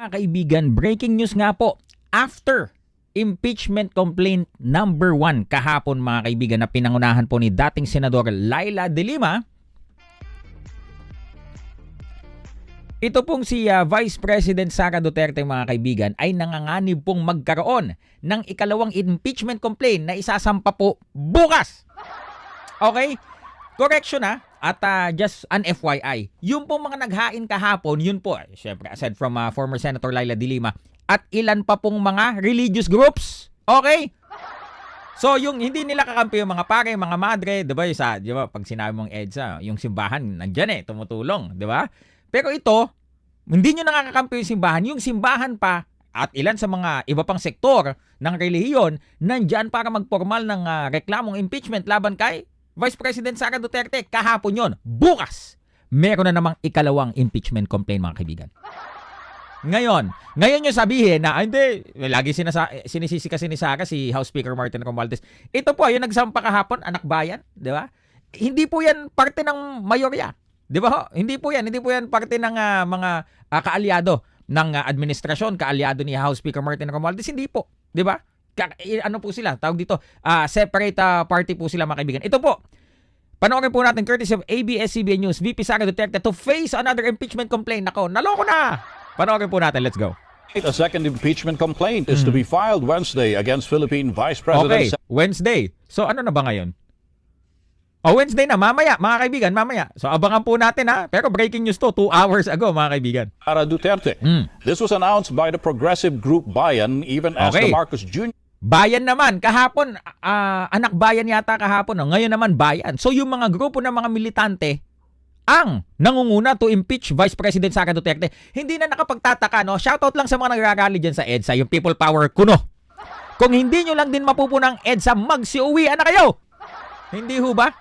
Mga kaibigan, breaking news nga po. After impeachment complaint number 1 kahapon mga kaibigan na pinangunahan po ni dating Senador Laila De Lima, ito pong si Vice President Sara Duterte mga kaibigan ay nanganganib pong magkaroon ng ikalawang impeachment complaint na isasampa po bukas. Okay? Correction at just an FYI, yung pong mga naghain kahapon, yun po, syempre aside from former Senator Laila De Lima at ilan pa pong mga religious groups. Okay? So, yung hindi nila kakampi yung mga pare, mga madre, di ba pag sinabi mong EDSA, yung simbahan, nandyan tumutulong, di ba? Pero ito, hindi nyo nakakakampi yung simbahan pa at ilan sa mga iba pang sektor ng relihiyon, nandyan para magpormal ng reklamong impeachment laban kay Vice President Sara Duterte. Kahapon yon. Bukas, meron na namang ikalawang impeachment complaint mga kaibigan. Ngayon yung sabihin na, hindi, lagi sinisisi kasi ni Sara si House Speaker Martin Romualdez. Ito po, yung nagsampa kahapon, anak bayan, di ba? Hindi po yan parte ng mayorya. Di ba? Hindi po yan parte ng mga kaalyado ng administrasyon, kaalyado ni House Speaker Martin Romualdez. Hindi po. Di ba? Ano po sila? Tawag dito, separate party po sila mga kaibigan. Ito po, panoorin po natin courtesy of ABS-CBN News, VP Sara Duterte to face another impeachment complaint. Nako, naloko na! Panoorin po natin, let's go. A second impeachment complaint is to be filed Wednesday against Philippine Vice President. Okay, Wednesday. So ano na ba ngayon? Wednesday na, mamaya mga kaibigan, mamaya. So abangan po natin pero breaking news to 2 hours ago mga kaibigan. Sara Duterte. This was announced by the progressive group Bayan even as the Marcos Jr. Bayan naman, kahapon, anak bayan yata kahapon, ngayon naman bayan. So yung mga grupo ng mga militante ang nangunguna to impeach Vice President Sara Duterte. Hindi na nakapagtataka, no? Shoutout lang sa mga nagrarally dyan sa EDSA, yung People Power kuno. Kung hindi nyo lang din mapupunang EDSA, magsiuwian na kayo! Hindi ho ba?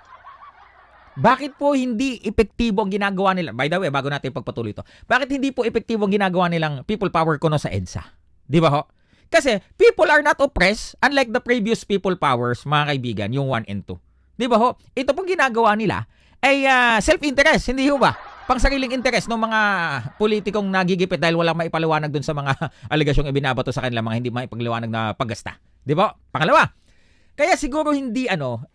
Bakit po hindi epektibo ang ginagawa nila? By the way, bago natin pagpatuloy ito, bakit hindi po epektibo ang ginagawa nilang People Power kuno sa EDSA? Di ba ho? Kasi people are not oppressed unlike the previous people powers, mga kaibigan, yung 1 and 2. Di ba ho? Ito pong ginagawa nila ay self-interest, hindi ho ba? Pangsariling interest ng mga politikong nagigipit dahil walang maipaliwanag dun sa mga alegasyong ibinabato sa kanila, mga hindi maipaliwanag na paggasta. Di ba? Pangalawa, kaya siguro hindi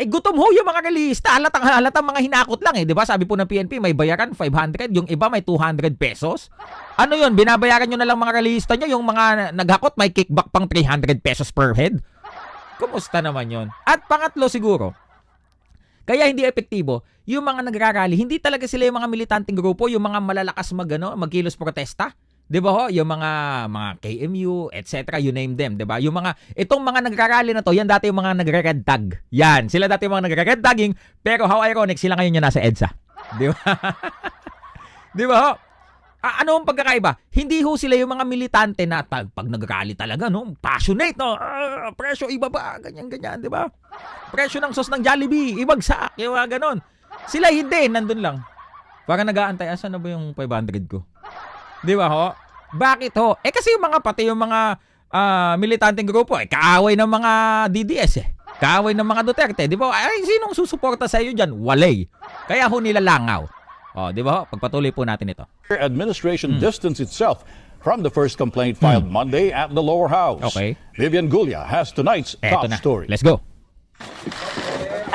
gutom ho yung mga relista, halatang mga hinakot lang di ba? Sabi po ng PNP, may bayaran 500, yung iba may 200 pesos. Ano yun? Binabayaran nyo na lang mga relista nyo, yung mga naghakot may kickback pang 300 pesos per head. Kumusta naman yun? At pangatlo siguro, kaya hindi epektibo, yung mga nagrarally, hindi talaga sila yung mga militanteng grupo, yung mga malalakas magkilos protesta. 'Di ba ho? Yung mga KMU, etc., you name them, 'di ba? Yung itong mga nagrarally na to, yan dati yung mga nagre-red tag. Yan, sila dati yung mga nagre-red tagging, pero how ironic sila ngayon yung nasa EDSA. 'Di ba? 'Di ba ho? Ano ang pagkakaiba? Hindi ho sila yung mga militante na pag nagrally talaga, no? Passionate, no? Presyo ibaba, ganyan, 'di ba? Presyo ng sauce ng Jollibee, ibagsak, yung mga ganon. Sila hindi, nandun lang. Parang nag-aantay, asan na ba yung 500 ko? Di ba ho? Bakit ho? Kasi yung pati yung mga militanteng grupo, kaaway ng mga DDS kaaway ng mga Duterte. Di ba? Ay, sinong susuporta sa iyo dyan? Walay. Kaya ho nila langaw. Di ba ho? Pagpatuloy po natin ito. Administration distance itself from the first complaint filed Monday at the lower house. Okay. Vivian Gulia has tonight's top story. Let's go.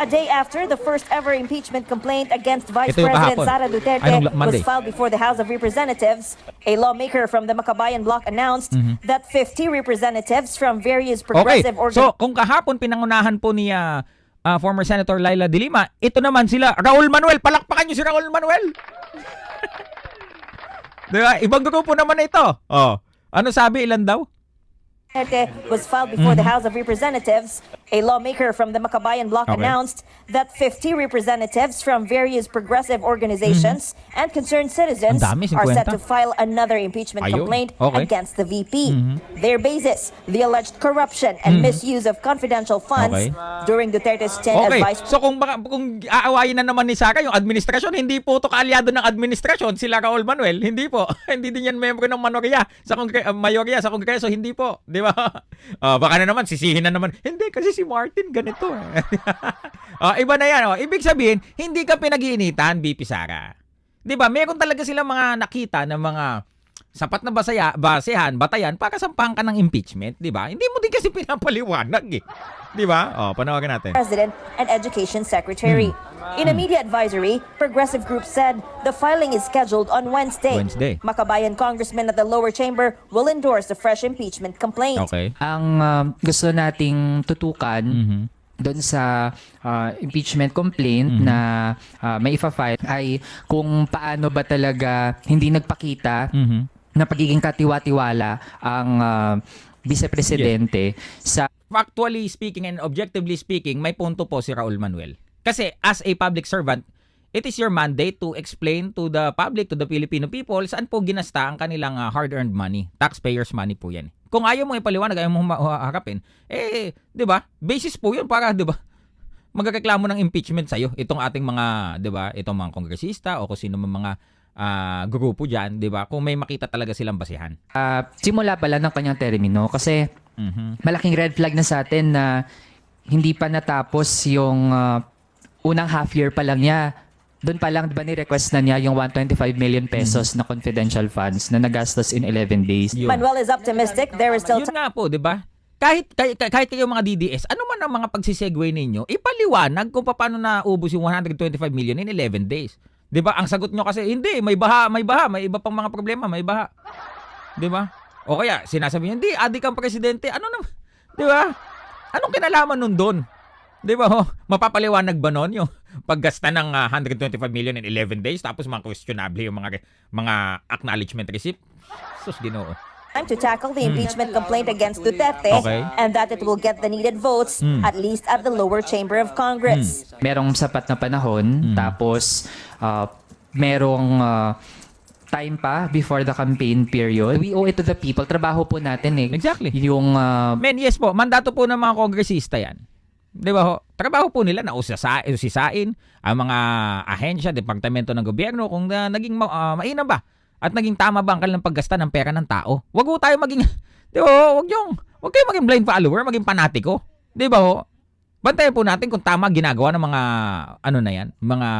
A day after the first ever impeachment complaint against Vice Ito yung President kahapon. Sara Duterte was filed before the House of Representatives, a lawmaker from the Makabayan bloc announced that 50 representatives from various progressive So, kung kahapon pinangunahan po ni former Senator Laila De Lima, ito naman sila, Raul Manuel. Palakpakan nyo si Raul Manuel. Diba? Ibang grupo naman na ito. Ano sabi? Ilan daw? Duterte was filed before the House of Representatives. A lawmaker from the Makabayan bloc announced that 50 representatives from various progressive organizations and concerned citizens are set to file another impeachment complaint against the VP. Their basis, the alleged corruption and misuse of confidential funds during Duterte's tenure as vice president. So kung aawayin na naman ni Sara yung administrasyon, hindi po ito kaalyado ng administrasyon, sila Raul Manuel, hindi po. Hindi din yan membro ng mayorya sa Kongreso, hindi po. Di ba? Baka na naman, sisihin na naman. Hindi, kasi si Martin ganito. Iba na yan. Ibig sabihin, hindi ka pinag-iinitan, BP Sara. Di ba? Meron talaga silang mga nakita ng mga sapat na batayan para sampahan ka ng impeachment, 'di ba? Hindi mo din kasi pinapaliwanag eh. 'Di ba? Oh, panoorin natin. President and Education Secretary. In a media advisory, Progressive Group said the filing is scheduled on Wednesday. Makabayan congressmen at the lower chamber will endorse the fresh impeachment complaint. Okay. Ang gusto nating tutukan doon sa impeachment complaint na may ifa-file ay kung paano ba talaga hindi nagpakita na pagiging katiwa-tiwala ang vice-presidente sa Factually speaking and objectively speaking, may punto po si Raul Manuel. Kasi as a public servant, it is your mandate to explain to the public, to the Filipino people, saan po ginasta ang kanilang hard-earned money. Taxpayers' money po yan. Kung ayaw mo ipaliwanag, ayaw mo harapin, di ba? Basis po yun para, di ba? Magreklamo ng impeachment sa'yo. Itong ating mga, di ba? Itong mga kongresista o kung sino mga grupo dyan, di ba? Kung may makita talaga silang basihan. simula pala ng kanyang termino kasi malaking red flag na sa atin na hindi pa natapos yung unang half year pa lang niya. Doon pa lang, diba, ni-request na niya yung 125 million pesos na confidential funds na nagastos in 11 days. Manuel is optimistic there is still Yun nga po, di ba? Kahit kayo mga DDS, ano man ang mga pagsisegue ninyo, ipaliwanag kung paano naubos yung 125 million in 11 days. Di ba? Ang sagot nyo kasi, hindi, may baha, may iba pang mga problema, may baha. Di ba? O kaya, sinasabi nyo, hindi, adik ang presidente. Ano naman? Di ba? Anong kinalaman nun doon? Di ba? Mapapaliwanag ba nun yung paggasta ng 125 million in 11 days tapos mga questionable yung mga acknowledgement receipt? Sus, Ginoo. time to tackle the impeachment complaint against Duterte and that it will get the needed votes, at least at the lower chamber of Congress. Merong sapat na panahon, tapos merong time pa before the campaign period. We owe it to the people. Trabaho po natin eh. Exactly. Yung Men, yes po, mandato po ng mga kongresista yan. Di ba ho? Trabaho po nila na usisain ang mga ahensya, departamento ng gobyerno kung naging mainam ba at naging tama ba ang kanilang paggasta ng pera ng tao. Wag ho tayo maging, di ba ho? Wag kayo maging blind follower, maging panatiko. Di ba ho? Bantayan po natin kung tama ginagawa ng mga, mga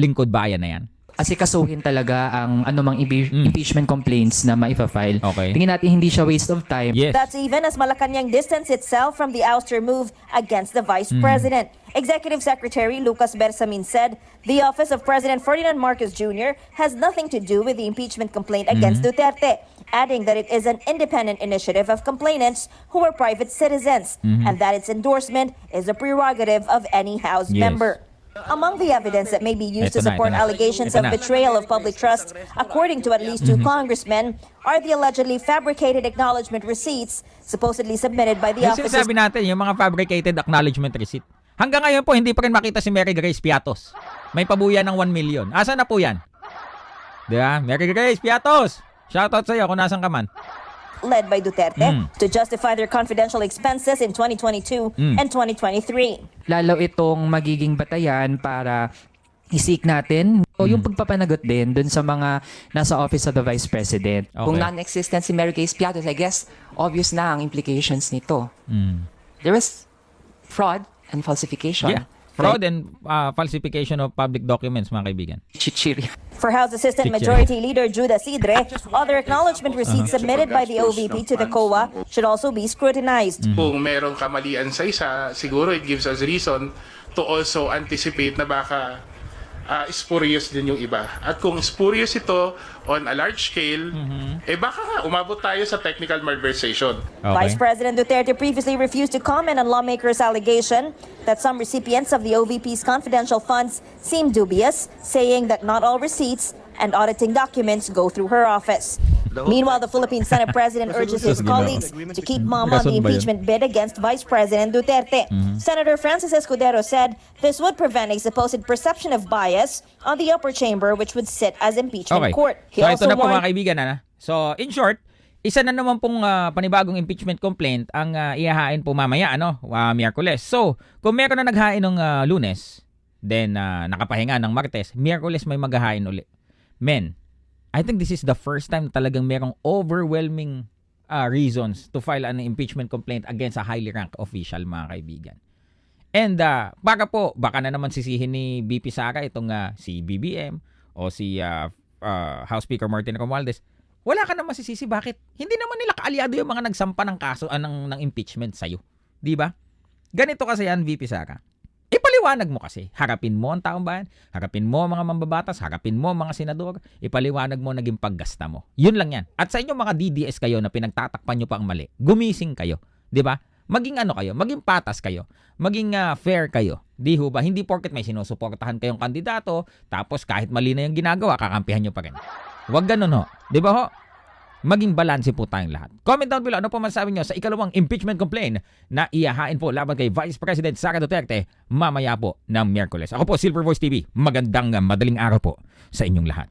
lingkod bayan na yan. asikasuhin talaga ang anumang impeachment complaints na maifa-file. Okay. Tingin natin hindi siya waste of time. Yes. That's even as Malacanang distanced itself from the ouster move against the Vice President. Executive Secretary Lucas Bersamin said the office of President Ferdinand Marcos Jr. has nothing to do with the impeachment complaint against Duterte, adding that it is an independent initiative of complainants who are private citizens and that its endorsement is a prerogative of any House member. Among the evidence that may be used to support allegations of betrayal of public trust, according to at least two congressmen, are the allegedly fabricated acknowledgement receipts supposedly submitted by the Yung office. sinasabi natin, yung mga fabricated acknowledgement receipt. Hanggang ngayon po, hindi pa rin makita si Mary Grace Piatos. May pabuya ng 1 million. Asa na po yan? Di ba? Mary Grace Piatos! Shoutout sa'yo kung nasan ka man. Led by Duterte to justify their confidential expenses in 2022 and 2023. Lalo itong magiging batayan para isik natin o yung pagpapanagot din dun sa mga nasa Office of the Vice President. Okay. Kung non-existent si Mary Grace Piatos, I guess, obvious na ang implications nito. There was fraud and falsification. Yeah. Fraud and falsification of public documents, mga kaibigan. Chichiri. For House Assistant Majority Leader Judas Idre, other acknowledgement receipts submitted by the OVP to the COA should also be scrutinized. Kung merong kamalian sa isa, siguro it gives us reason to also anticipate na baka spurious din yung iba. At kung spurious ito on a large scale, baka nga umabot tayo sa technical malversation. Vice President Duterte previously refused to comment on lawmakers' allegation that some recipients of the OVP's confidential funds seem dubious, saying that not all receipts and auditing documents go through her office. Meanwhile, the Philippine Senate President urges his colleagues to keep mum on the impeachment bid against Vice President Duterte. Senator Francis Escudero said this would prevent a supposed perception of bias on the upper chamber, which would sit as impeachment court. He So ito also na po warned mga kaibigan. So in short, isa na naman pong panibagong impeachment complaint ang ihahain po mamaya, Miyerkules. So kung meron na naghain ng Lunes, then nakapahinga ng Martes, Miyerkules may maghahain uli. Men, I think this is the first time talagang merong overwhelming reasons to file an impeachment complaint against a highly ranked official, mga kaibigan. And baka na naman sisihin ni BP Sara itong si BBM o si House Speaker Martin Romualdez. Wala ka na masisisi. Bakit? Hindi naman nila kaalyado yung mga nagsampa ng kaso ng impeachment sa'yo. Di ba? Ganito kasi yan, VP Sara. Ipaliwanag mo kasi. Harapin mo ang taong bayan, harapin mo ang mga mambabatas, harapin mo ang mga senador, ipaliwanag mo naging paggasta mo. Yun lang yan. At sa inyo mga DDS kayo na pinagtatakpan nyo pa ang mali, gumising kayo. Di ba? Maging ano kayo, maging patas kayo, maging fair kayo. Di ho ba? Hindi porket may sinusuportahan kayong kandidato, tapos kahit mali na yung ginagawa, kakampihan nyo pa rin. Huwag ganun ho. Di ba ho? Maging balanse po tayong lahat. Comment down below, ano po masasabi nyo sa ikalawang impeachment complaint na ihahain po laban kay Vice President Sara Duterte mamaya po ng Miyerkules. Ako po, Silver Voice TV. Magandang madaling araw po sa inyong lahat.